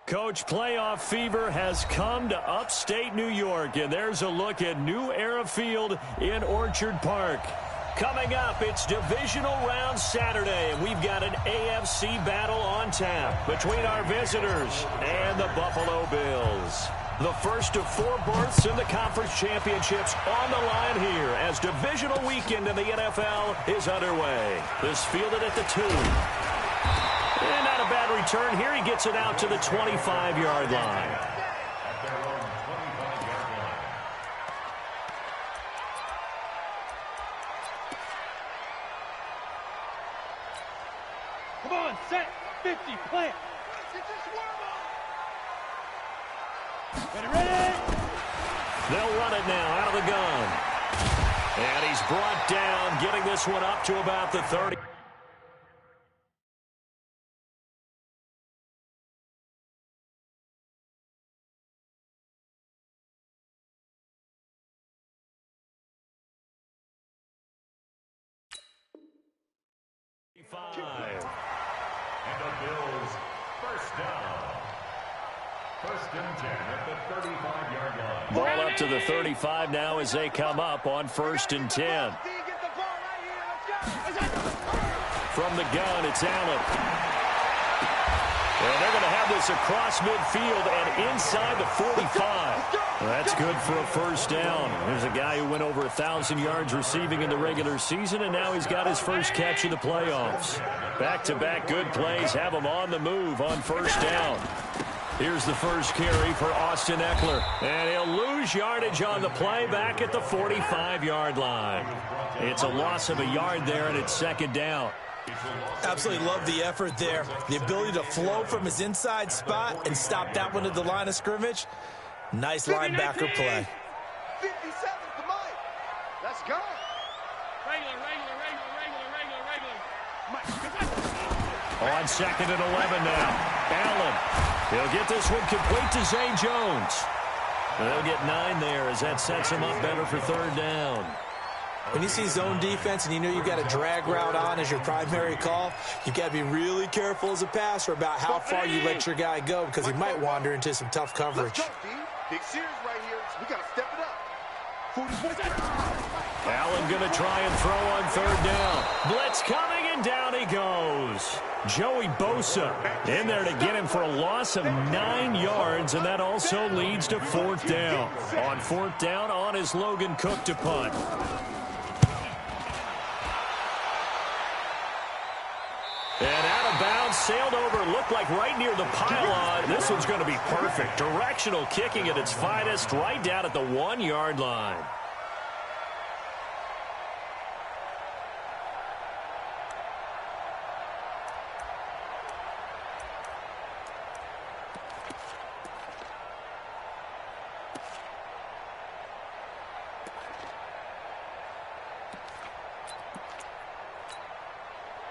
Coach, playoff fever has come to upstate New York, and there's a look at New Era Field in Orchard Park. Coming up, it's divisional round Saturday, and we've got an AFC battle on tap between our visitors and the Buffalo Bills. The first of 4 berths in the conference championships on the line here as divisional weekend in the NFL is underway. This fielded at the 2. And not a bad return here. He gets it out to the 25-yard line. Come on, set, 50, plant. Ready? They'll run it now out of the gun. And he's brought down, getting this one up to about the 30. And the Bills first down. First and 10 at the 35-yard line. Ball up to the 35 now as they come up on first and 10. From the gun, it's Allen. And they're going to have this across midfield and inside the 45. That's good for a first down. There's a guy who went over 1,000 yards receiving in the regular season, and now he's got his first catch in the playoffs. Back-to-back good plays have him on the move on first down. Here's the first carry for Austin Eckler. And he'll lose yardage on the play back at the 45-yard line. It's a loss of a yard there, and it's second down. Absolutely love the effort there. The ability to flow from his inside spot and stop that one at the line of scrimmage. Nice linebacker play. 57 to Mike. Let's go. Regular. On second and 11 now. Allen. He'll get this one complete to Zay Jones. They'll get 9 there as that sets him up better for third down. When you see zone defense and you know you've got a drag route on as your primary call, you've got to be really careful as a passer about how far you let your guy go because he might wander into some tough coverage. Let's go, D. Big series right here. So we got to step it up. Allen going to try and throw on third down. Blitz coming, and down he goes. Joey Bosa in there to get him for a loss of 9 yards, and that also leads to fourth down. On fourth down, on is Logan Cook to punt. And out of bounds, sailed over, looked like right near the pylon. This one's going to be perfect. Directional kicking at its finest, right down at the 1-yard line.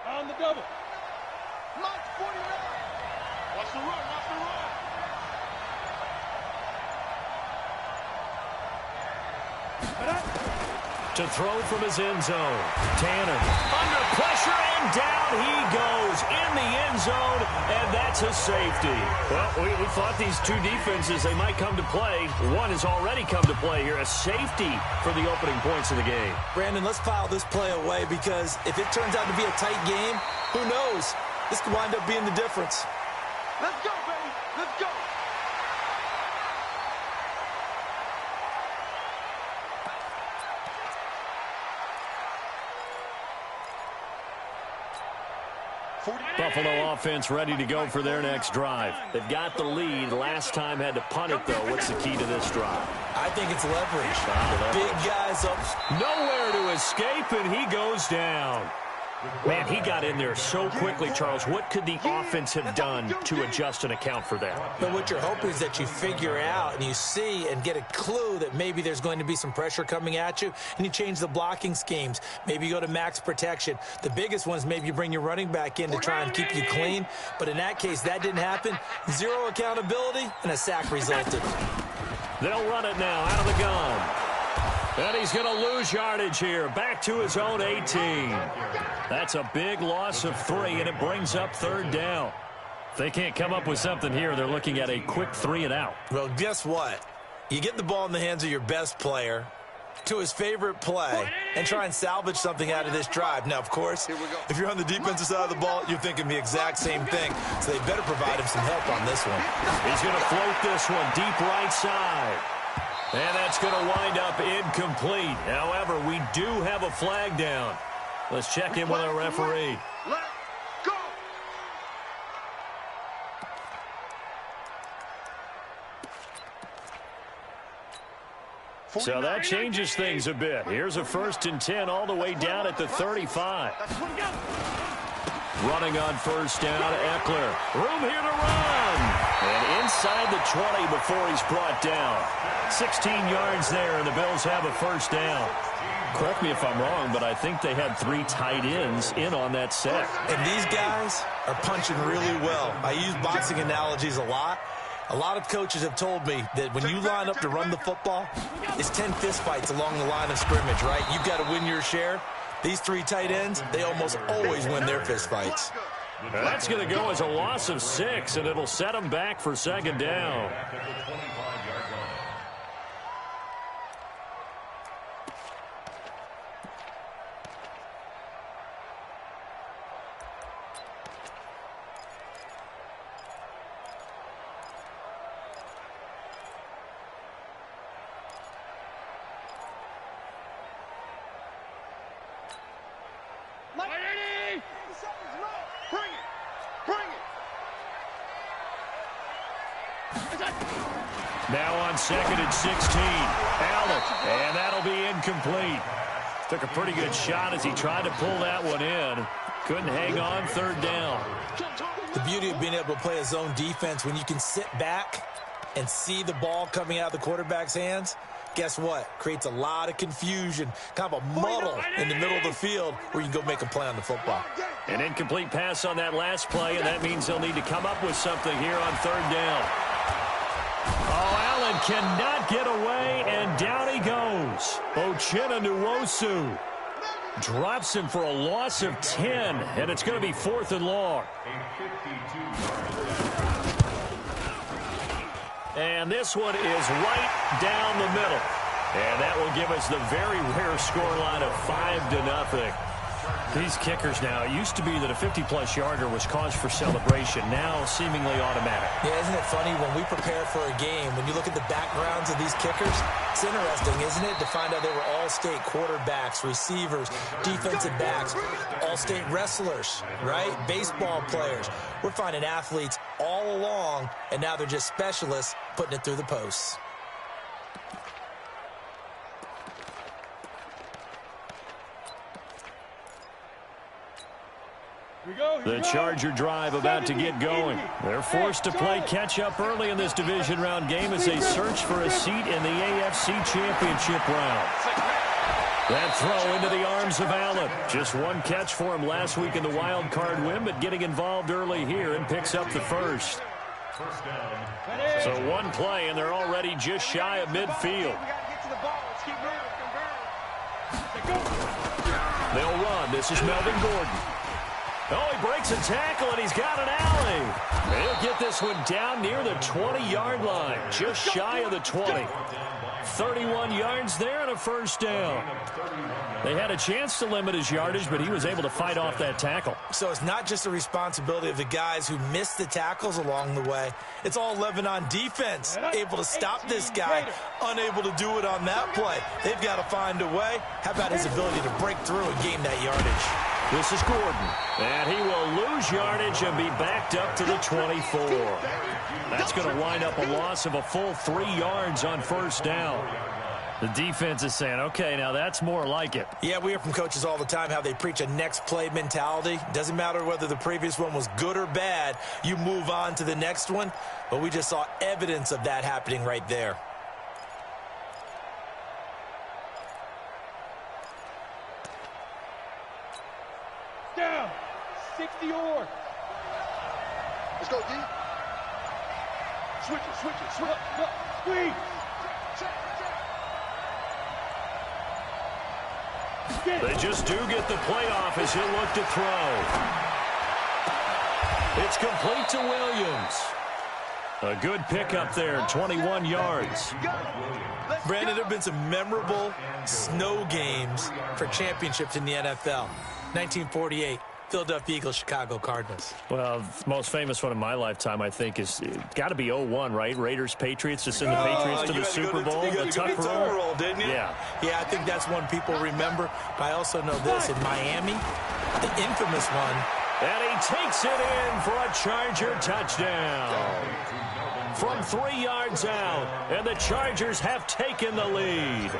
On the double. Mike 49. Watch the run. To throw from his end zone. Tanner under pressure, and down he goes in the end zone, and that's a safety. Well, we thought these two defenses, they might come to play. One has already come to play here, a safety for the opening points of the game. Brandon, let's file this play away because if it turns out to be a tight game, who knows? This could wind up being the difference. Let's go, baby. Let's go. Buffalo offense ready to go for their next drive. They've got the lead. Last time had to punt it, though. What's the key to this drive? I think it's leverage. The big guys up. Nowhere to escape, and he goes down. Man, he got in there so quickly, Charles. What could the offense have done to adjust and account for that? But what you're hoping is that you figure out and you see and get a clue that maybe there's going to be some pressure coming at you, and you change the blocking schemes. Maybe you go to max protection. The biggest one is maybe you bring your running back in to try and keep you clean. But in that case, that didn't happen. Zero accountability, and a sack resulted. They'll run it now out of the gun. And he's going to lose yardage here. Back to his own 18. That's a big loss of 3, and it brings up third down. If they can't come up with something here, they're looking at a quick 3-and-out. Well, guess what? You get the ball in the hands of your best player to his favorite play and try and salvage something out of this drive. Now, of course, if you're on the defensive side of the ball, you're thinking the exact same thing. So they better provide him some help on this one. He's going to float this one deep right side. And that's going to wind up incomplete. However, we do have a flag down. Let's check in with our referee. Let go. So that changes things a bit. Here's a 1st and 10 all the way down at the 35. Running on 1st down, Eckler. Room here to run. And inside the 20 before he's brought down. 16 yards there, and the Bills have a 1st down. Correct me if I'm wrong, but I think they had 3 tight ends in on that set. And these guys are punching really well. I use boxing analogies a lot. A lot of coaches have told me that when you line up to run the football, it's 10 fistfights along the line of scrimmage, right? You've got to win your share. These 3 tight ends, they almost always win their fistfights. That's going to go as a loss of 6, and it'll set them back for 2nd down. Now on 2nd and 16. Allen, and that'll be incomplete. Took a pretty good shot as he tried to pull that one in. Couldn't hang on, 3rd down. The beauty of being able to play a zone defense when you can sit back and see the ball coming out of the quarterback's hands, guess what? Creates a lot of confusion, kind of a muddle in the middle of the field where you can go make a play on the football. An incomplete pass on that last play, and that means they'll need to come up with something here on 3rd down. Oh, Allen cannot get away, and down he goes. Uchenna Nwosu drops him for a loss of 10, and it's going to be 4th and long. And this one is right down the middle. And that will give us the very rare scoreline of 5-0. These kickers now, it used to be that a 50-plus yarder was cause for celebration, now seemingly automatic. Yeah, isn't it funny when we prepare for a game, when you look at the backgrounds of these kickers, it's interesting, isn't it, to find out they were all-state quarterbacks, receivers, defensive backs, all-state wrestlers, right? Baseball players. We're finding athletes all along, and now they're just specialists putting it through the posts. The Charger drive about to get going. They're forced to play catch-up early in this division round game as they search for a seat in the AFC Championship round. That throw into the arms of Allen. Just one catch for him last week in the wild card win, but getting involved early here and picks up the 1st. So one play, and they're already just shy of midfield. They'll run. This is Melvin Gordon. Oh, he breaks a tackle, and he's got an alley. He'll get this one down near the 20-yard line, just shy of the 20. 31 yards there and a 1st down. They had a chance to limit his yardage, but he was able to fight off that tackle. So it's not just the responsibility of the guys who missed the tackles along the way. It's all 11 on defense, able to stop this guy, unable to do it on that play. They've got to find a way. How about his ability to break through and gain that yardage? This is Gordon, and he will lose yardage and be backed up to the 24. That's going to wind up a loss of a full 3 yards on 1st down. The defense is saying, okay, now that's more like it. Yeah, we hear from coaches all the time how they preach a next play mentality. Doesn't matter whether the previous one was good or bad, you move on to the next one. But we just saw evidence of that happening right there. Down. 60 or. Let's go, D. Switch it. Squeeze. They just do get the playoff as he'll look to throw. It's complete to Williams. A good pickup there, 21 yards. Brandon, there have been some memorable snow games for championships in the NFL. 1948. Philadelphia Eagles, Chicago Cardinals. Well, the most famous one in my lifetime, I think, is got to be 0-1, right? Raiders, Patriots, to send the Patriots to the Super Bowl. You got to roll, didn't you? Yeah. Yeah, I think that's one people remember. But I also know this, in Miami, the infamous one. And he takes it in for a Charger touchdown. From 3 yards out, and the Chargers have taken the lead.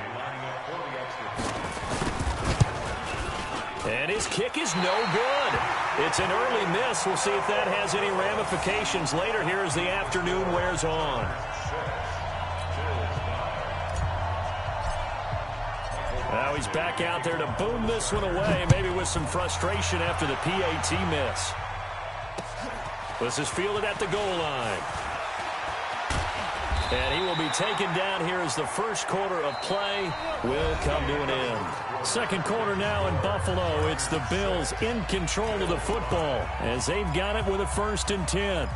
And his kick is no good. It's an early miss. We'll see if that has any ramifications later here as the afternoon wears on. Now he's back out there to boom this one away, maybe with some frustration after the PAT miss. This is fielded at the goal line. And he will be taken down here as the first quarter of play will come to an end. Second quarter now in Buffalo. It's the Bills in control of the football as they've got it with a 1st and 10.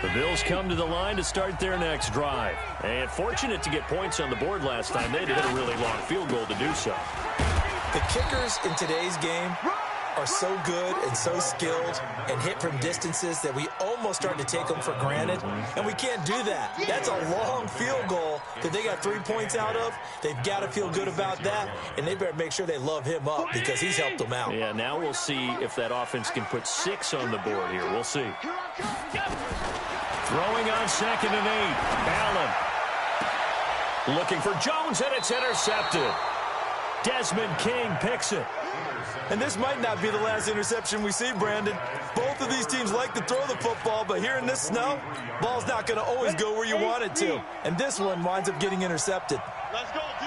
The Bills come to the line to start their next drive. And fortunate to get points on the board last time. They hit a really long field goal to do so. The kickers in today's game are so good and so skilled and hit from distances that we almost start to take them for granted, and we can't do that. That's a long field goal that they got 3 points out of. They've got to feel good about that, and they better make sure they love him up because he's helped them out. Yeah, now we'll see if that offense can put 6 on the board here. We'll see. Throwing on 2nd and 8. Allen looking for Jones, and it's intercepted. Desmond King picks it. And this might not be the last interception we see, Brandon. Both of these teams like to throw the football, but here in this snow, ball's not going to always go where you want it to. And this one winds up getting intercepted. Let's go, D.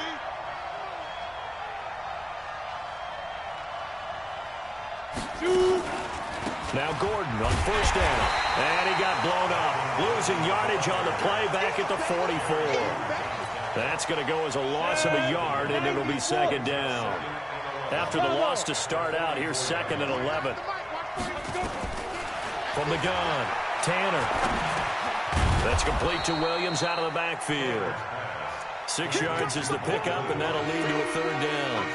Now Gordon on 1st down. And he got blown up. Losing yardage on the play back at the 44. That's going to go as a loss of a yard, and it'll be 2nd down. After the loss to start out, here's 2nd and 11. From the gun, Tanner. That's complete to Williams out of the backfield. 6 yards is the pickup, and that'll lead to a 3rd down.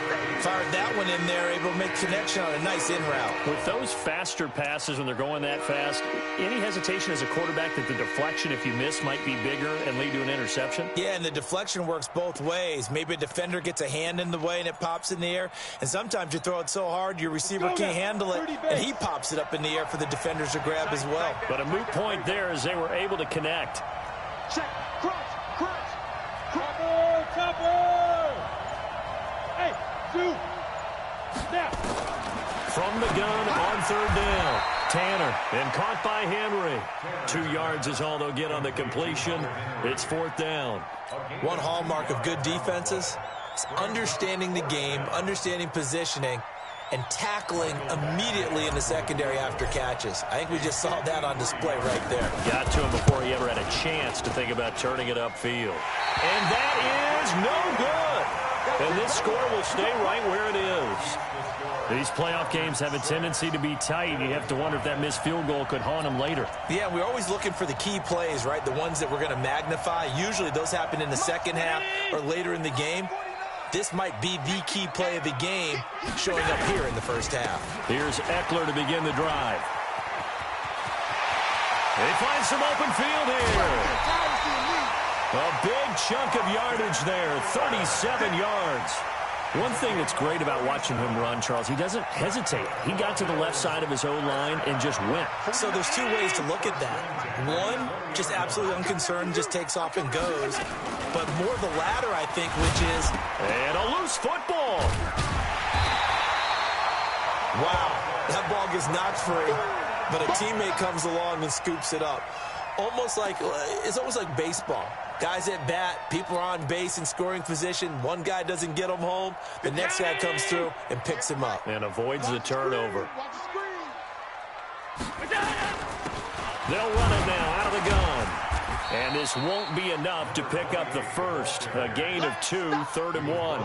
Fired that one in there, able to make connection on a nice in route. With those faster passes when they're going that fast, any hesitation as a quarterback that the deflection, if you miss, might be bigger and lead to an interception? Yeah, and the deflection works both ways. Maybe a defender gets a hand in the way and it pops in the air, and sometimes you throw it so hard your receiver can't handle it, and he pops it up in the air for the defenders to grab as well. But a moot point there as they were able to connect. Check. Cross. Chopper. Hey, shoot. Snap. From the gun on 3rd down. Tanner, and caught by Henry. 2 yards is all they'll get on the completion. It's 4th down. One hallmark of good defenses is understanding the game, understanding positioning, and tackling immediately in the secondary after catches. I think we just saw that on display right there. Got to him before he ever had a chance to think about turning it upfield. And that is no good. And this score will stay right where it is. These playoff games have a tendency to be tight. You have to wonder if that missed field goal could haunt them later. Yeah, we're always looking for the key plays, right? The ones that we're going to magnify. Usually those happen in the second half or later in the game. This might be the key play of the game showing up here in the first half. Here's Eckler to begin the drive. They find some open field here. A big chunk of yardage there, 37 yards. One thing that's great about watching him run, Charles, he doesn't hesitate. He got to the left side of his O-line and just went. So there's 2 ways to look at that. One, just absolutely unconcerned, just takes off and goes. But more the latter, I think, which is... And a loose football. Wow, that ball gets knocked free, but a teammate comes along and scoops it up. It's almost like baseball. Guys at bat, people are on base in scoring position. One guy doesn't get him home. The next guy comes through and picks him up. And avoids the turnover. They'll run it now out of the gun. And this won't be enough to pick up the first. A gain of 2, 3rd and 1.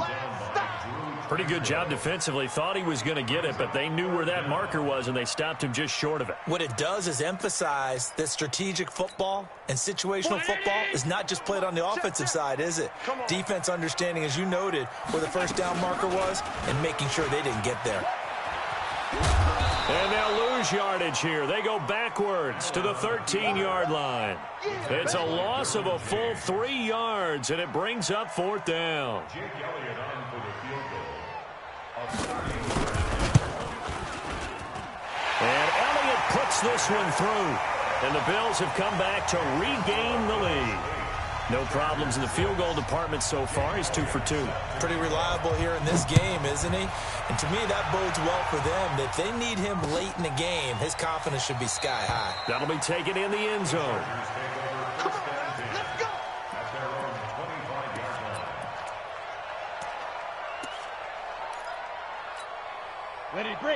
Pretty good job defensively. Thought he was going to get it, but they knew where that marker was, and they stopped him just short of it. What it does is emphasize that strategic football and situational football is not just played on the offensive side, is it? Defense understanding, as you noted, where the first down marker was and making sure they didn't get there. And they'll lose yardage here. They go backwards to the 13-yard line. It's a loss of a full 3 yards, and it brings up 4th down. Jake Elliott on for the field goal. And Elliott puts this one through. And the Bills have come back to regain the lead. No problems in the field goal department so far. He's 2 for 2. Pretty reliable here in this game, isn't he? And to me, that bodes well for them. If they need him late in the game, his confidence should be sky high. That'll be taken in the end zone.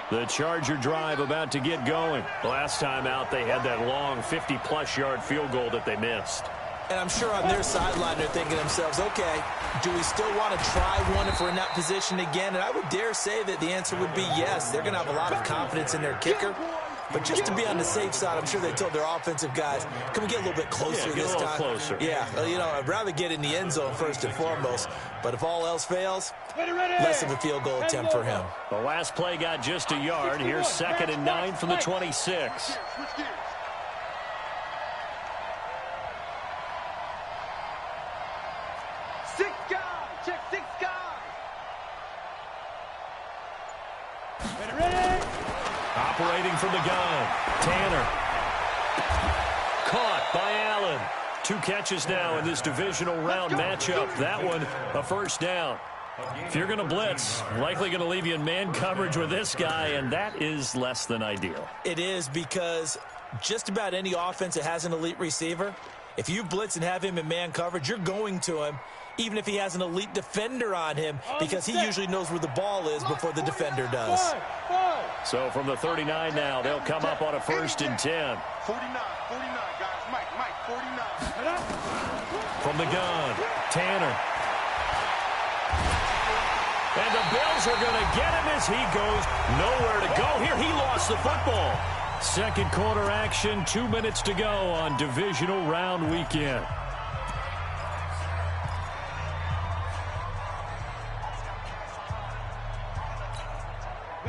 The Charger drive about to get going. Last time out, they had that long 50-plus yard field goal that they missed. And I'm sure on their sideline they're thinking to themselves, okay, do we still want to try one if we're in that position again? And I would dare say that the answer would be yes. They're going to have a lot of confidence in their kicker. But just to be on the safe side, I'm sure they told their offensive guys, can we get a little bit closer this time? Closer. Yeah, you know, I'd rather get in the end zone first and foremost. But if all else fails, less of a field goal attempt for him. The last play got just a yard. Here's 2nd and 9 from the 26. Operating from the gun, Tanner. Caught by Allen. 2 catches now in this divisional round matchup. That one, a first down. If you're going to blitz, likely going to leave you in man coverage with this guy, and that is less than ideal. It is, because just about any offense that has an elite receiver, if you blitz and have him in man coverage, you're going to him, even if he has an elite defender on him, because he usually knows where the ball is before the defender does. So from the 39 now, they'll come up on a 1st and 10. 49, guys. Mike, 49. From the gun, Tanner. And the Bills are going to get him as he goes nowhere to go. Here, he lost the football. Second quarter action, 2 minutes to go on divisional round weekend.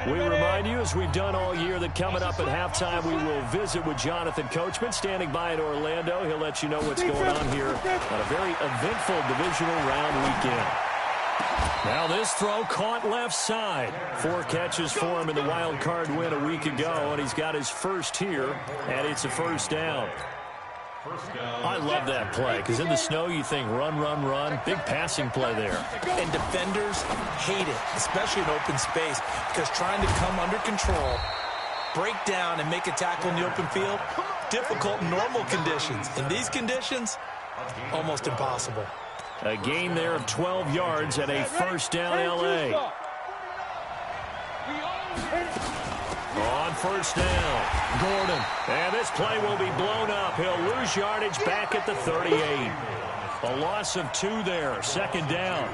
We remind you, as we've done all year, that coming up at halftime, we will visit with Jonathan Coachman, standing by in Orlando. He'll let you know what's going on here on a very eventful divisional round weekend. Now this throw caught left side. 4 catches for him in the wild card win a week ago, and he's got his first here, and it's a first down. I love that play, because in the snow you think run, run, run. Big passing play there. And defenders hate it, especially in open space, because trying to come under control, break down, and make a tackle in the open field, difficult in normal conditions. In these conditions, almost impossible. A gain there of 12 yards and a first down L.A. On first down, Gordon. And this play will be blown up. He'll lose yardage back at the 38. A loss of 2 there, 2nd down.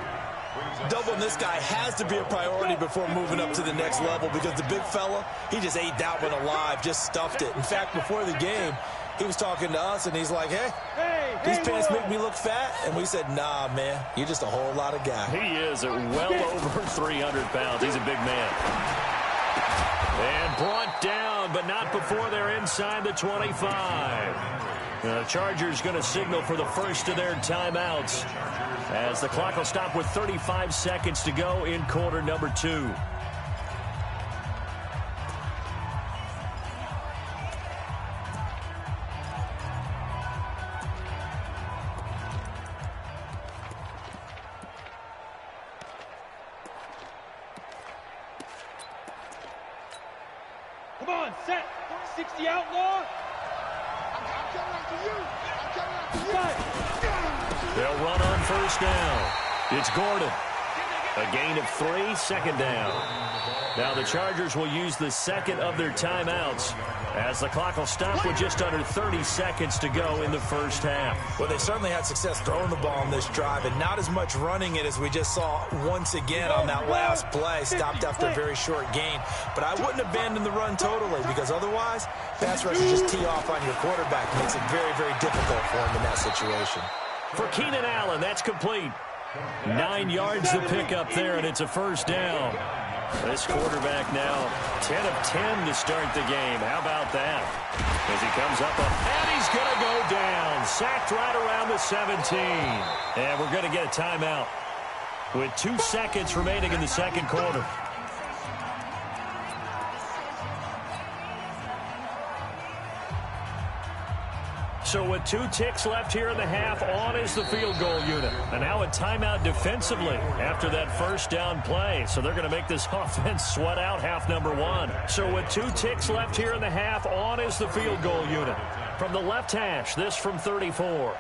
Doubling this guy has to be a priority before moving up to the next level, because the big fella, he just ate that one alive, just stuffed it. In fact, before the game, he was talking to us, and he's like, hey, these pants make me look fat. And we said, nah, man, you're just a whole lot of guy. He is at well over 300 pounds. He's a big man. And brought down, but not before they're inside the 25. The Chargers going to signal for the first of their timeouts, as the clock will stop with 35 seconds to go in quarter number 2. Come on, set. 60 outlaw. I'm coming after you. They'll run on first down. It's Gordon. A gain of 3, second down. Now the Chargers will use the second of their timeouts as the clock will stop with just under 30 seconds to go in the first half. Well, they certainly had success throwing the ball on this drive and not as much running it as we just saw once again on that last play. Stopped after a very short gain. But I wouldn't abandon the run totally because otherwise, pass rush just tee off on your quarterback. Makes it very, very difficult for him in that situation. For Keenan Allen, that's complete. 9 yards to pick up there, and it's a first down. This quarterback now 10 of 10 to start the game. How about that? As he comes up, and he's going to go down. Sacked right around the 17. And we're going to get a timeout with 2 seconds remaining in the second quarter. So with 2 ticks left here in the half, on is the field goal unit. And now a timeout defensively after that first down play. So they're going to make this offense sweat out half number 1. So with 2 ticks left here in the half, on is the field goal unit. From the left hash, this from 34.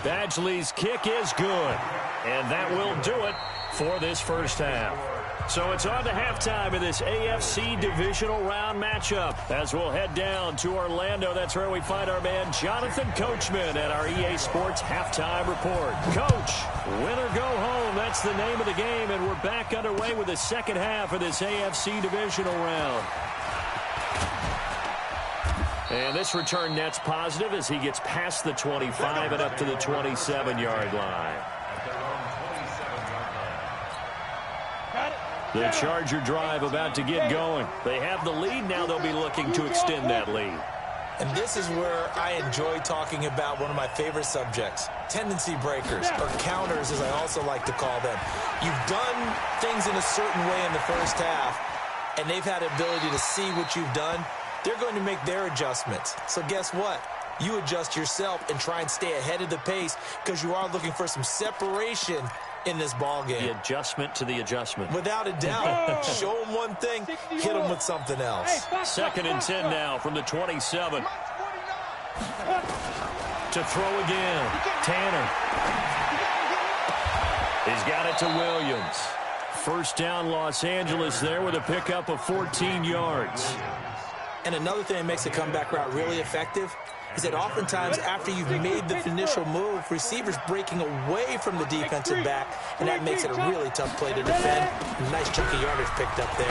Badgley's kick is good. And that will do it for this first half. So it's on to halftime of this AFC divisional round matchup as we'll head down to Orlando. That's where we find our man Jonathan Coachman at our EA Sports Halftime Report. Coach, win or go home, that's the name of the game, and we're back underway with the second half of this AFC divisional round. And this return net's positive as he gets past the 25 and up to the 27-yard line. The Charger drive about to get going. They have the lead. Now they'll be looking to extend that lead. And this is where I enjoy talking about one of my favorite subjects, tendency breakers, or counters as I also like to call them. You've done things in a certain way in the first half, and they've had the ability to see what you've done. They're going to make their adjustments. So guess what? You adjust yourself and try and stay ahead of the pace because you are looking for some separation in this ball game. The adjustment to the adjustment. Without a doubt. Show them one thing, hit them with something else. 2nd and 10 now from the 27. To throw again. Tanner. He's got it to Williams. First down, Los Angeles there with a pickup of 14 yards. And another thing that makes the comeback route really effective is that oftentimes after you've made the initial move, receivers breaking away from the defensive back, and that makes it a really tough play to defend. Nice chunk of yardage picked up there.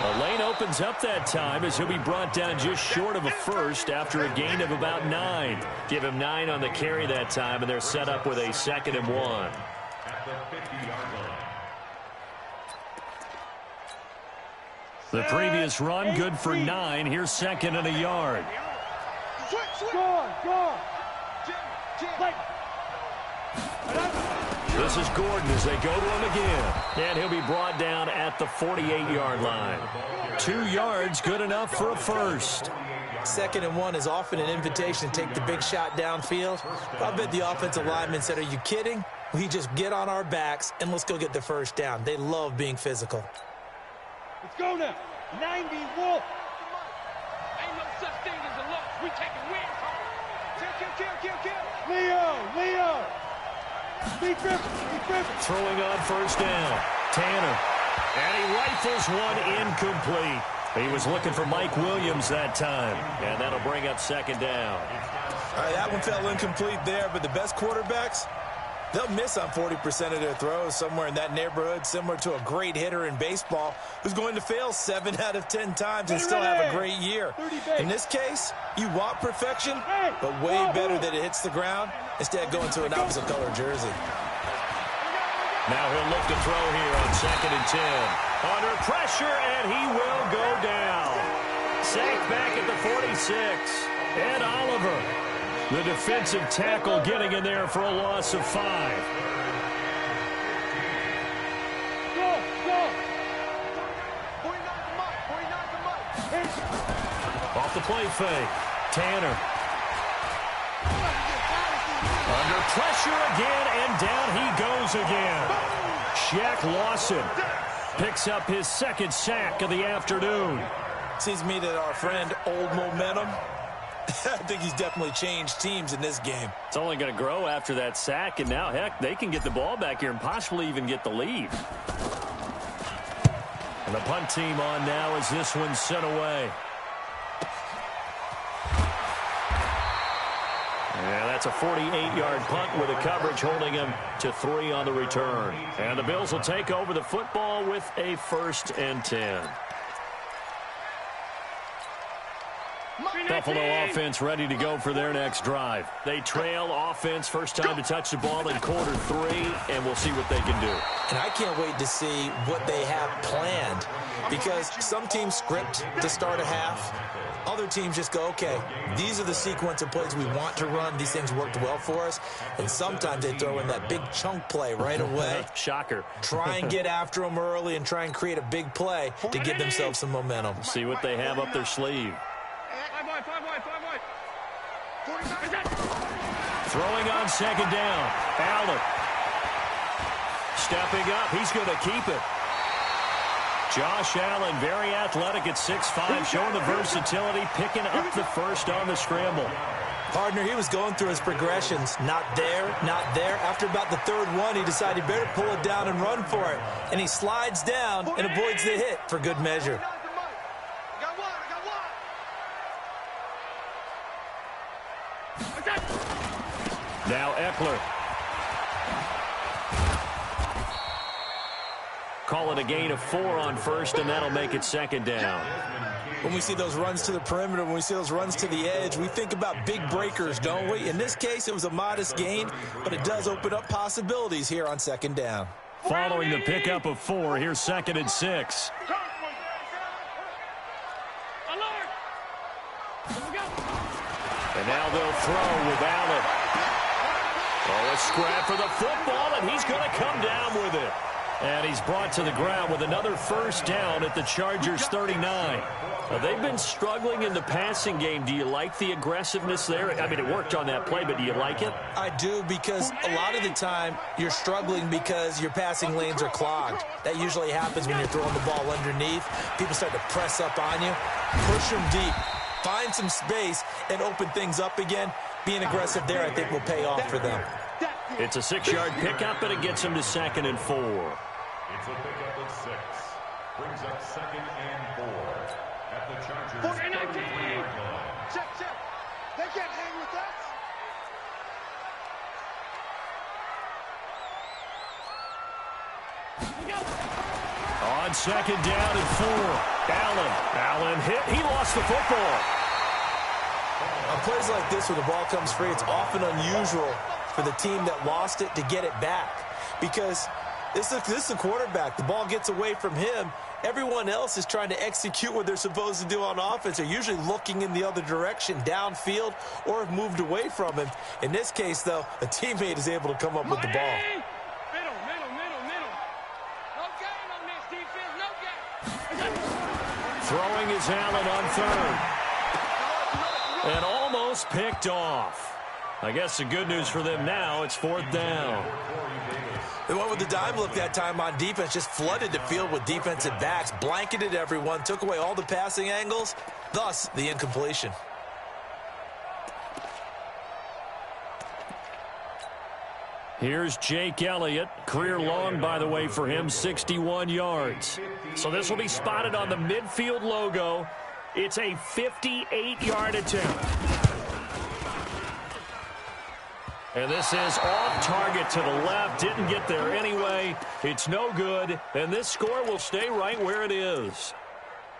The lane opens up that time as he'll be brought down just short of a first after a gain of about 9. Give him 9 on the carry that time, and they're set up with a 2nd and 1. At the 50-yard line. The previous run, good for 9. Here's 2nd and a yard. This is Gordon as they go to him again. And he'll be brought down at the 48-yard line. 2 yards, good enough for a first. 2nd and 1 is often an invitation to take the big shot downfield. I bet the offensive lineman said, are you kidding? We just get on our backs and let's go get the first down. They love being physical. Let's go now. 90 Wolf. Ain't no such thing as a loss. We taking wins home. Kill. Leo. Be Griffin. Throwing on first down. Tanner. And he rifles one incomplete. He was looking for Mike Williams that time. And that'll bring up 2nd down. All right, that one fell incomplete there, but the best quarterbacks, they'll miss on 40% of their throws somewhere in that neighborhood, similar to a great hitter in baseball who's going to fail 7 out of 10 times and still have a great year. In this case, you want perfection, but way better that it hits the ground instead of going to an opposite color jersey. Now he'll look to throw here on 2nd and 10. Under pressure, and he will go down. Sacked back at the 46. Ed Oliver, the defensive tackle, getting in there for a loss of 5. Go. 49 the mic. Off the play fake. Tanner. Under pressure again, and down he goes again. Shaq Lawson picks up his 2nd sack of the afternoon. Seems to me that our friend Old Momentum, I think he's definitely changed teams in this game. It's only going to grow after that sack, and now, heck, they can get the ball back here and possibly even get the lead. And the punt team on now as this one's sent away. Yeah, that's a 48-yard punt with a coverage holding him to 3 on the return. And the Bills will take over the football with a 1st and 10. Buffalo offense ready to go for their next drive. They trail offense, first time to touch the ball in quarter 3, and we'll see what they can do. And I can't wait to see what they have planned, because some teams script to start a half. Other teams just go, okay, these are the sequence of plays we want to run. These things worked well for us. And sometimes they throw in that big chunk play right away. Shocker. Try and get after them early and try and create a big play to give themselves some momentum. See what they have up their sleeve. Throwing on 2nd down. Allen. Stepping up. He's going to keep it. Josh Allen, very athletic at 6'5", showing the versatility, picking up the first on the scramble. Partner, he was going through his progressions. Not there, not there. After about the 3rd one, he decided he better pull it down and run for it. And he slides down and avoids the hit for good measure. Now Eckler. Call it a gain of 4 on 1st, and that'll make it 2nd down. When we see those runs to the perimeter, when we see those runs to the edge, we think about big breakers, don't we? In this case, it was a modest gain, but it does open up possibilities here on 2nd down. Following the pickup of 4, here's 2nd and 6. And now they'll throw with Allen. Oh, a scrap for the football, and he's going to come down with it. And he's brought to the ground with another 1st down at the Chargers' 39. Now, they've been struggling in the passing game. Do you like the aggressiveness there? I mean, it worked on that play, but do you like it? I do, because a lot of the time you're struggling because your passing lanes are clogged. That usually happens when you're throwing the ball underneath. People start to press up on you. Push them deep. Find some space and open things up again. Being aggressive there, I think, will pay off for them. It's a 6-yard pickup, and it gets him to 2nd and 4. It's a pickup of 6. Brings up 2nd and 4 at the Chargers' 33-yard line. Check. They can't hang with us. On 2nd down and 4. Allen hit. He lost the football. On plays like this, where the ball comes free, it's often unusual for the team that lost it to get it back, because this is the quarterback. The ball gets away from him. Everyone else is trying to execute what they're supposed to do on offense. They're usually looking in the other direction, downfield, or have moved away from him. In this case, though, a teammate is able to come up with the ball. Middle. No gain on this defense, no gain. Throwing is Allen on 3rd. And almost picked off. I guess the good news for them now, it's 4th down. They went with the dime look that time on defense, just flooded the field with defensive backs, blanketed everyone, took away all the passing angles, thus the incompletion. Here's Jake Elliott. Career long, by the way, for him, 61 yards. So this will be spotted on the midfield logo. It's a 58-yard attempt. And this is off target to the left. Didn't get there anyway. It's no good. And this score will stay right where it is.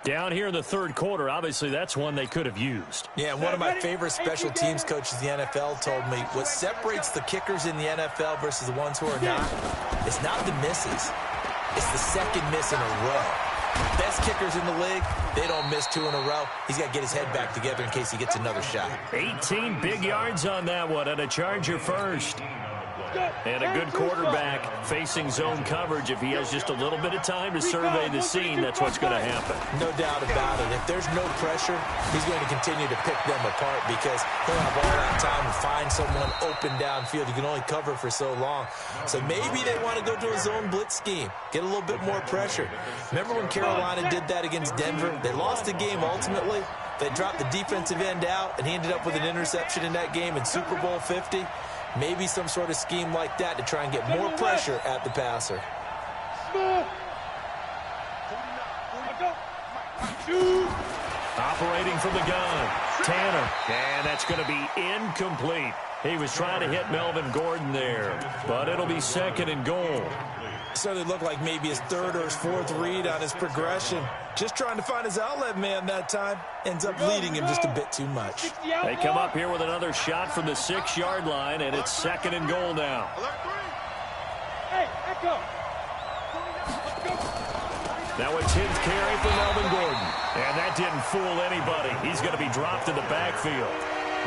Down here in the 3rd quarter, obviously that's one they could have used. Yeah, and one of my favorite special teams coaches in the NFL told me what separates the kickers in the NFL versus the ones who are not, it's not the misses. It's the second miss in a row. Best kickers in the league, they don't miss 2 in a row. He's got to get his head back together in case he gets another shot. 18 big yards on that one, and a Charger first. And a good quarterback facing zone coverage. If he has just a little bit of time to survey the scene, that's what's going to happen. No doubt about it. If there's no pressure, he's going to continue to pick them apart, because he'll have all that time to find someone open downfield. You can only cover for so long. So maybe they want to go to a zone blitz scheme, get a little bit more pressure. Remember when Carolina did that against Denver? They lost the game ultimately, They dropped the defensive end out, and he ended up with an interception in that game in Super Bowl 50. Maybe some sort of scheme like that to try and get more pressure at the passer. Operating from the gun, Tanner. And that's going to be incomplete. He was trying to hit Melvin Gordon there, but it'll be second and goal. Certainly looked like maybe his third or his fourth read on his progression. Just trying to find his outlet man that time. Ends up leading him just a bit too much. They come up here with another shot from the 6-yard line, and it's second and goal now. Hey, echo. Now a 10th carry for Melvin Gordon. And that didn't fool anybody. He's going to be dropped in the backfield.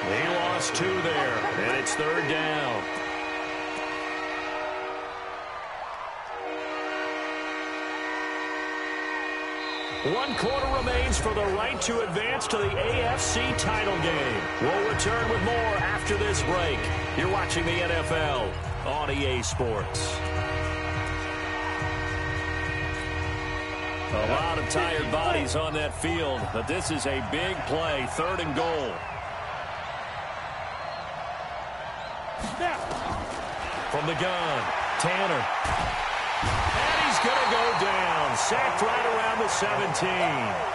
He lost 2 there, and it's third down. One quarter remains for the right to advance to the AFC title game. We'll return with more after this break. You're watching the NFL on EA Sports. A lot of tired bodies on that field, but this is a big play, third and goal. From the gun, Tanner. And he's going to go down. Sacked right around the 17.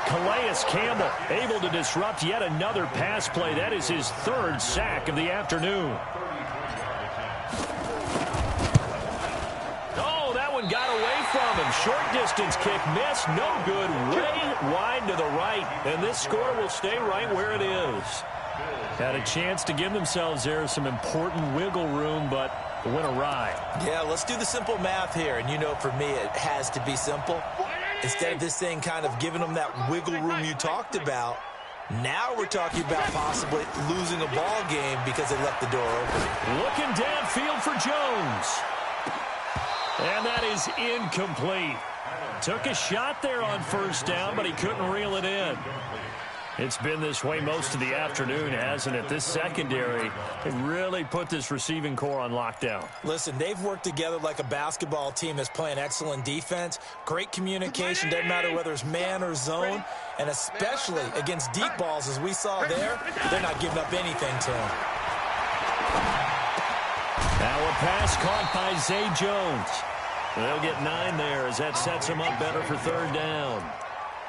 Calais Campbell able to disrupt yet another pass play. That is his third sack of the afternoon. Oh, that one got away from him. Short distance kick missed. No good. Way wide to the right. And this score will stay right where it is. Had a chance to give themselves there some important wiggle room, but it went awry. Yeah, let's do the simple math here. And you know, for me, it has to be simple. Instead of this thing kind of giving them that wiggle room you talked about, now we're talking about possibly losing a ball game because they left the door open. Looking downfield for Jones. And that is incomplete. Took a shot there on first down, but he couldn't reel it in. It's been this way most of the afternoon, hasn't it? This secondary really put this receiving core on lockdown. Listen, they've worked together like a basketball team that's playing excellent defense. Great communication, doesn't matter whether it's man or zone. And especially against deep balls, as we saw there, they're not giving up anything to him. Now a pass caught by Zay Jones. They'll get 9 there as that sets him up better for third down.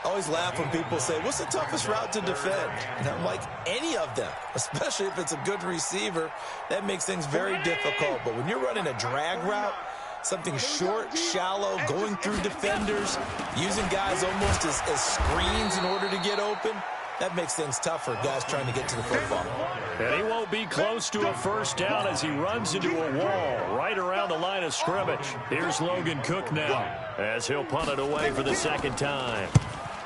I always laugh when people say, what's the toughest route to defend? And I'm like, any of them, especially if it's a good receiver. That makes things very difficult. But when you're running a drag route, something short, shallow, going through defenders, using guys almost as screens in order to get open, that makes things tougher, guys trying to get to the football. And he won't be close to a first down as he runs into a wall right around the line of scrimmage. Here's Logan Cook now as he'll punt it away for the second time.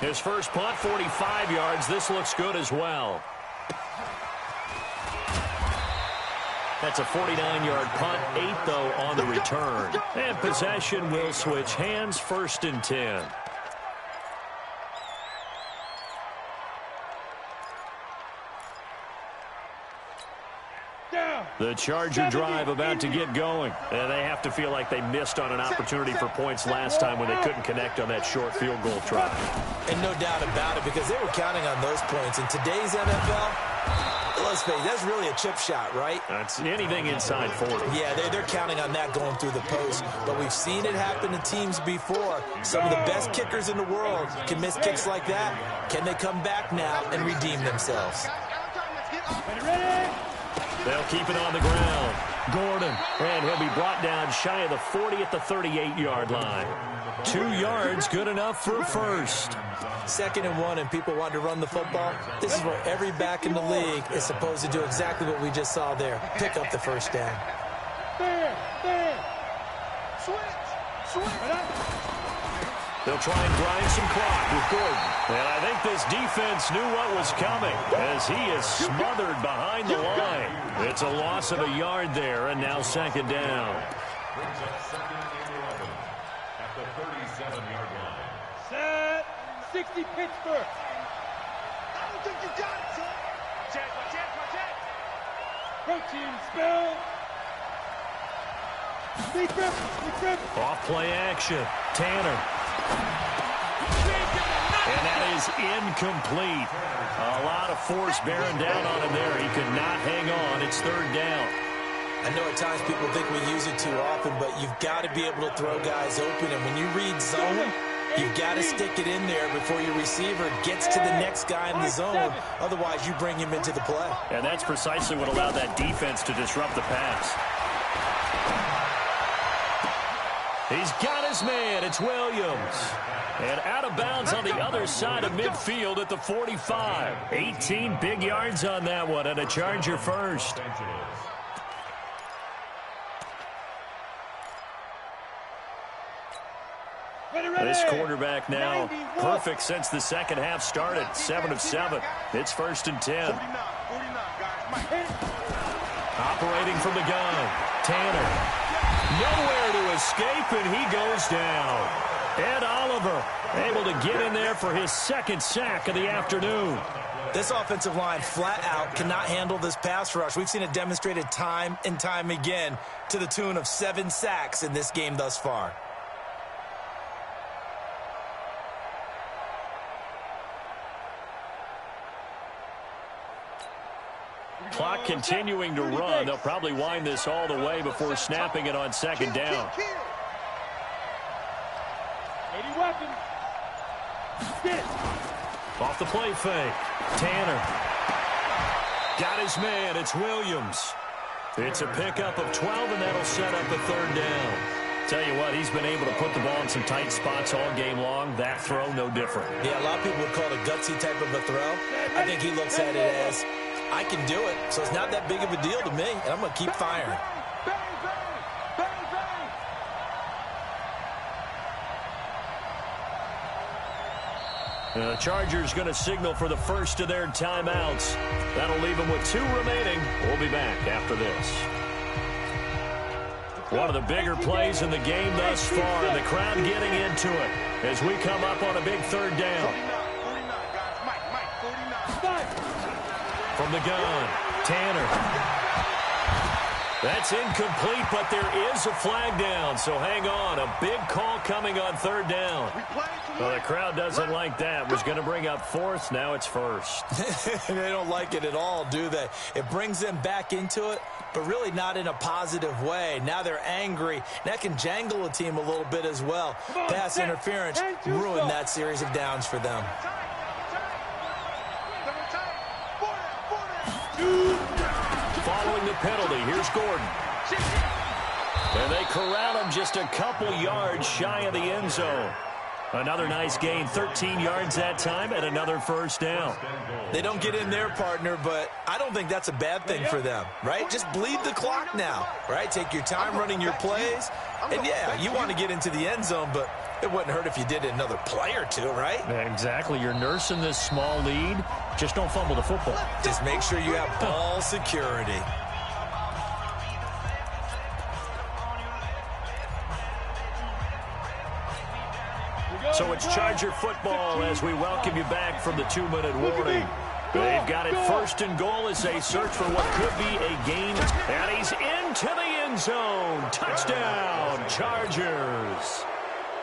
His first punt, 45 yards. This looks good as well. That's a 49-yard punt, 8, though, on the return. And possession will switch hands, first and 10. The Charger drive about to get going. And they have to feel like they missed on an opportunity for points last time when they couldn't connect on that short field goal try. And no doubt about it, because they were counting on those points. In today's NFL, let's face it, that's really a chip shot, right? That's anything inside 40. Yeah, they're counting on that going through the post. But we've seen it happen to teams before. Some of the best kickers in the world can miss kicks like that. Can they come back now and redeem themselves? They'll keep it on the ground. Gordon, and he'll be brought down shy of the 40 at the 38-yard line. 2 yards, good enough for a first. 2nd and 1, and people want to run the football. This is where every back in the league is supposed to do exactly what we just saw there. Pick up the first down. Switch. They'll try and grind some clock with Gordon. And I think this defense knew what was coming as he is smothered behind the line. It's a loss of a yard there, and now second down. Brings up second and 11 at the 37-yard line. Set. 60 Pittsburgh. I don't think you got it, son. Check. Protein spell. Big rip. Off play action. Tanner. And that that is incomplete. A lot of force bearing down on him there. He could not hang on. It's third down. I know at times people think we use it too often, but you've got to be able to throw guys open. And when you read zone, you've got to stick it in there before your receiver gets to the next guy in the zone. Otherwise, you bring him into the play. And that's precisely what allowed that defense to disrupt the pass. He's got his man. It's Williams. And out of bounds on the other side of midfield at the 45. 18 big yards on that one, and a Charger first. This quarterback now perfect since the second half started. 7 of 7. It's 1st and 10. Operating from the gun. Tanner. Nowhere to escape, and he goes down. Ed Oliver able to get in there for his second sack of the afternoon. This offensive line flat out cannot handle this pass rush. We've seen it demonstrated time and time again to the tune of 7 sacks in this game thus far. Clock continuing to run. They'll probably wind this all the way before snapping it on second down. 80 weapons. Off the play fake. Tanner. Got his man. It's Williams. It's a pickup of 12, and that'll set up a third down. Tell you what, he's been able to put the ball in some tight spots all game long. That throw, no different. Yeah, a lot of people would call it a gutsy type of a throw. I think he looks at it as, I can do it, so it's not that big of a deal to me, and I'm going to keep firing. The Chargers going to signal for the first of their timeouts. That'll leave them with 2 remaining. We'll be back after this. One of the bigger plays in the game thus far, and the crowd getting into it as we come up on a big third down. From the gun, Tanner. That's incomplete, but there is a flag down, so hang on. A big call coming on third down. Well, the crowd doesn't like that. Was going to bring up 4th. Now it's 1st. They don't like it at all, do they? It brings them back into it, but really not in a positive way. Now they're angry. That can jangle a team a little bit as well. Pass interference ruined that series of downs for them. Following the penalty, here's Gordon. And they corral him just a couple yards shy of the end zone. Another nice gain, 13 yards that time, and another first down. They don't get in their partner, but I don't think that's a bad thing for them, right? Just bleed the clock now, right? Take your time running your plays. And, yeah, you want to get into the end zone, but it wouldn't hurt if you did it another play or two, right? Exactly. You're nursing this small lead. Just don't fumble the football. Just make sure you have ball security. So it's Charger football as we welcome you back from the 2-minute warning. They've got it 1st and goal as they search for what could be a gain. And he's into the end zone. Touchdown, Chargers.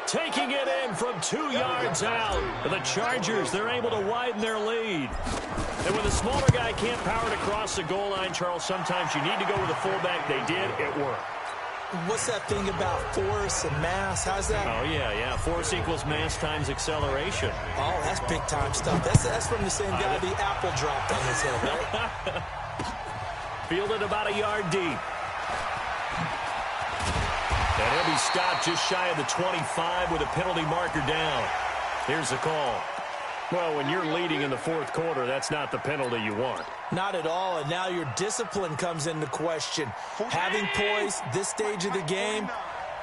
Taking it in from 2 yards out. The Chargers, they're able to widen their lead. And when the smaller guy can't power it across the goal line, Charles, sometimes you need to go with a fullback. They did. It worked. What's that thing about force and mass? How's that? Oh, yeah. Force equals mass times acceleration. Oh, that's big-time stuff. That's from the same guy the apple dropped on his head, right? Fielded about a yard deep. And he'll be stopped just shy of the 25 with a penalty marker down. Here's the call. Well, when you're leading in the 4th quarter, that's not the penalty you want. Not at all, and now your discipline comes into question. Having poise this stage of the game,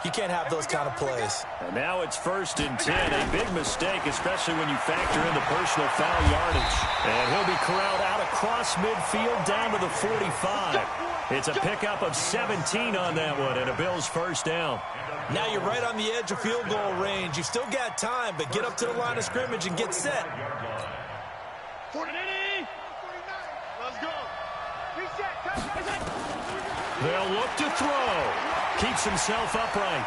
you can't have those kind of plays. And now it's 1st and 10. A big mistake, especially when you factor in the personal foul yardage. And he'll be corralled out across midfield down to the 45. It's a pickup of 17 on that one, and a Bills first down. Now you're right on the edge of field goal range. You've still got time, but get up to the line of scrimmage and get set. 40. Let's go. They'll look to throw. Keeps himself upright.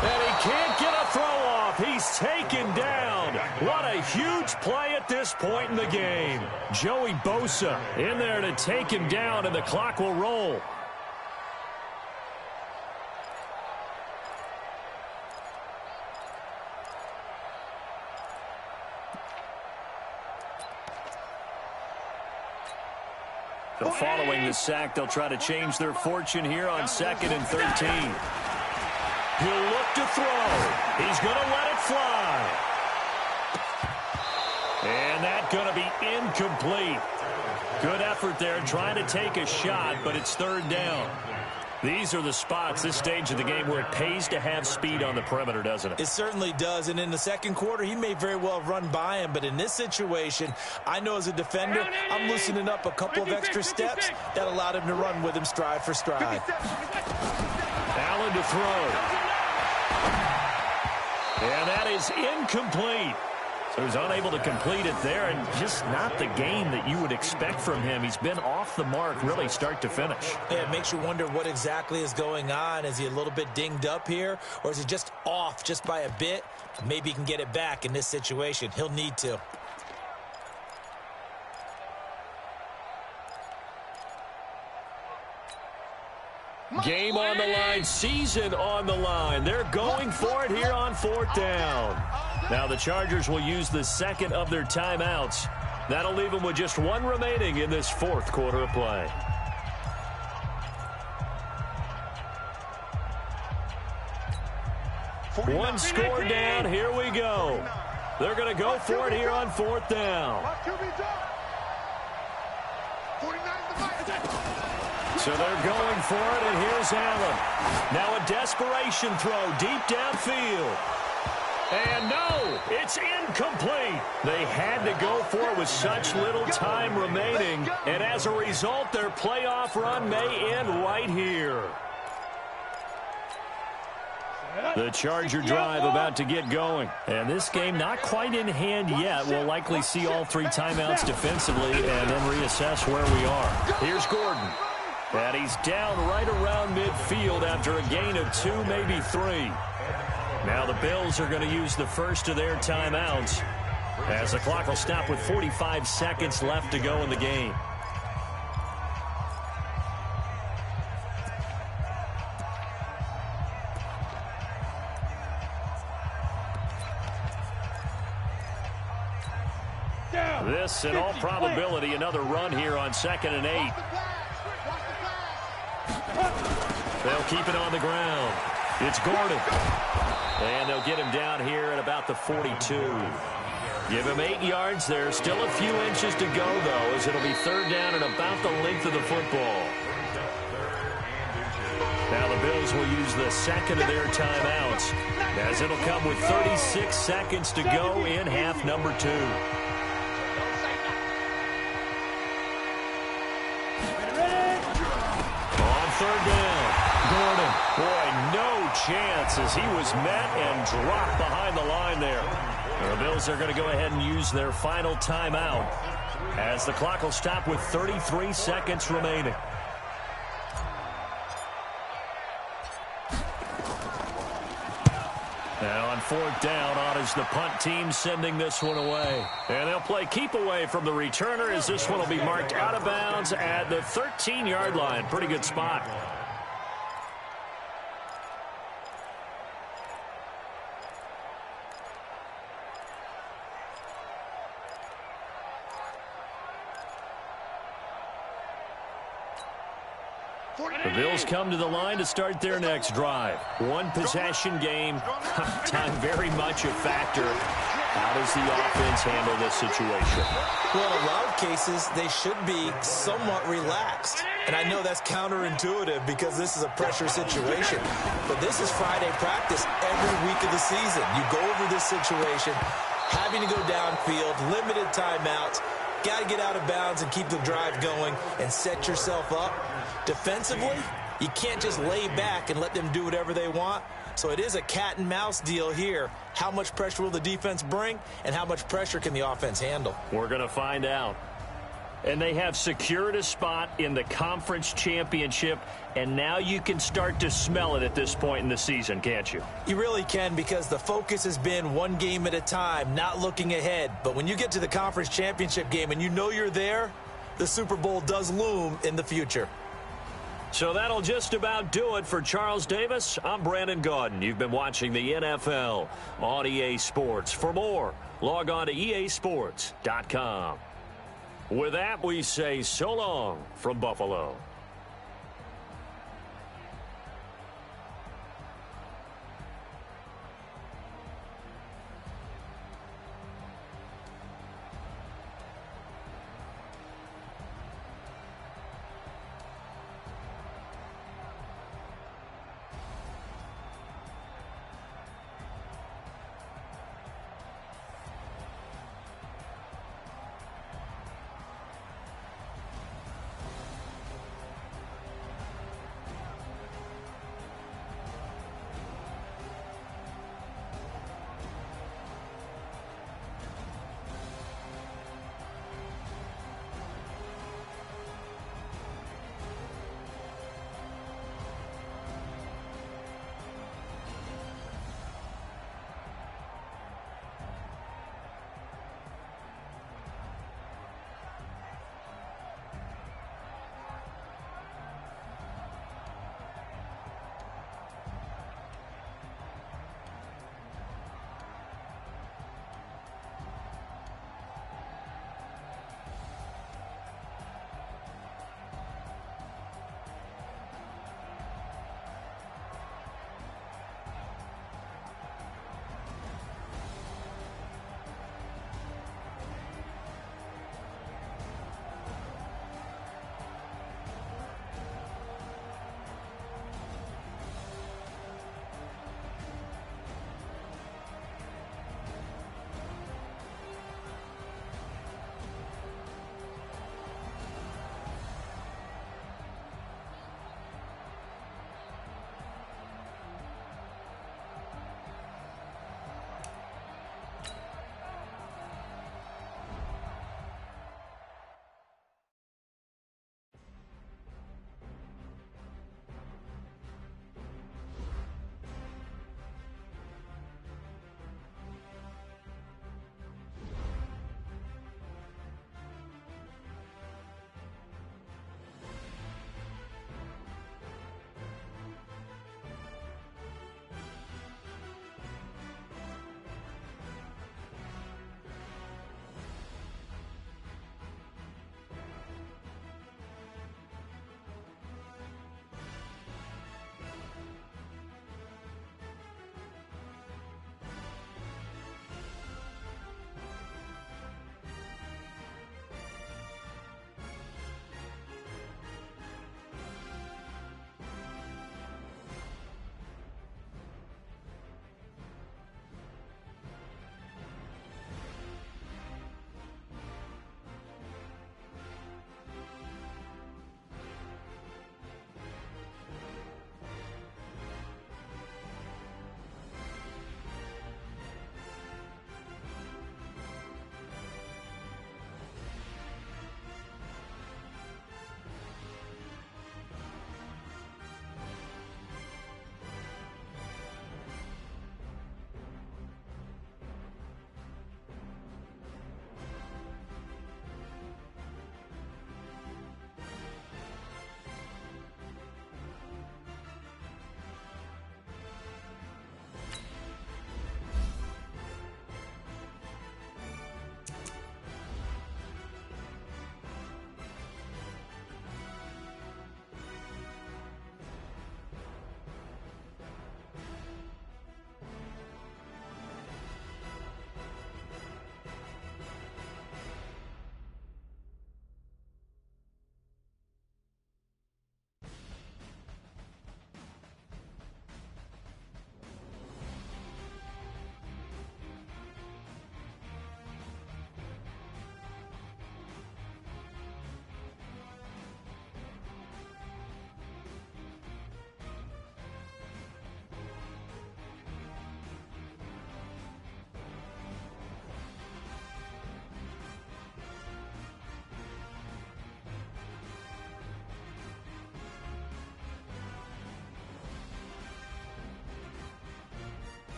And he can't get a throw off. He's is taken down. What a huge play at this point in the game. Joey Bosa in there to take him down, and the clock will roll. So following the sack, they'll try to change their fortune here on 2nd and 13. He'll look to throw. He's going to let it fly. And that's going to be incomplete. Good effort there trying to take a shot, but it's 3rd down. These are the spots, this stage of the game, where it pays to have speed on the perimeter, doesn't it? It certainly does, and in the second quarter, he may very well run by him, but in this situation, I know as a defender, I'm loosening up a couple of extra steps that allowed him to run with him stride for stride. Allen to throw. And that is incomplete. So he's unable to complete it there, and just not the game that you would expect from him. He's been off the mark really start to finish. Yeah, it makes you wonder what exactly is going on. Is he a little bit dinged up here, or is he just off just by a bit? Maybe he can get it back in this situation. He'll need to. Game on the line, season on the line. They're going for it here on 4th down. Now the Chargers will use the second of their timeouts. That'll leave them with just 1 remaining in this 4th quarter of play. One score down, here we go. They're going to go for it here on 4th down. So they're going for it, and here's Allen. Now a desperation throw deep downfield. And no, it's incomplete. They had to go for it with such little time remaining, and as a result, their playoff run may end right here. The Charger drive about to get going. And this game not quite in hand yet. We'll likely see all 3 timeouts defensively and then reassess where we are. Here's Gordon. And he's down right around midfield after a gain of 2, maybe 3. Now the Bills are going to use the first of their timeouts as the clock will stop with 45 seconds left to go in the game. This, in all probability, another run here on 2nd and 8. They'll keep it on the ground. It's Gordon. And they'll get him down here at about the 42. Give him 8 yards there. Still a few inches to go, though, as it'll be 3rd down and about the length of the football. Now the Bills will use the second of their timeouts, as it'll come with 36 seconds to go in half number 2. On 3rd down, Gordon. Boy, no chance as he was met and dropped behind the line there. The Bills are going to go ahead and use their final timeout as the clock will stop with 33 seconds remaining. Now on 4th down, on is the punt team sending this one away. And they'll play keep away from the returner as this one will be marked out of bounds at the 13-yard line. Pretty good spot. The Bills come to the line to start their next drive. One possession game. Time very much a factor. How does the offense handle this situation? Well, in a lot of cases, they should be somewhat relaxed. And I know that's counterintuitive because this is a pressure situation. But this is Friday practice every week of the season. You go over this situation, having to go downfield, limited timeouts, got to get out of bounds and keep the drive going and set yourself up. Defensively, you can't just lay back and let them do whatever they want. So it is a cat and mouse deal here. How much pressure will the defense bring, and how much pressure can the offense handle? We're going to find out. And they have secured a spot in the conference championship, and now you can start to smell it at this point in the season, can't you? You really can, because the focus has been one game at a time, not looking ahead. But when you get to the conference championship game and you know you're there, the Super Bowl does loom in the future. So that'll just about do it for Charles Davis. I'm Brandon Gaudin. You've been watching the NFL on EA Sports. For more, log on to easports.com. With that, we say so long from Buffalo.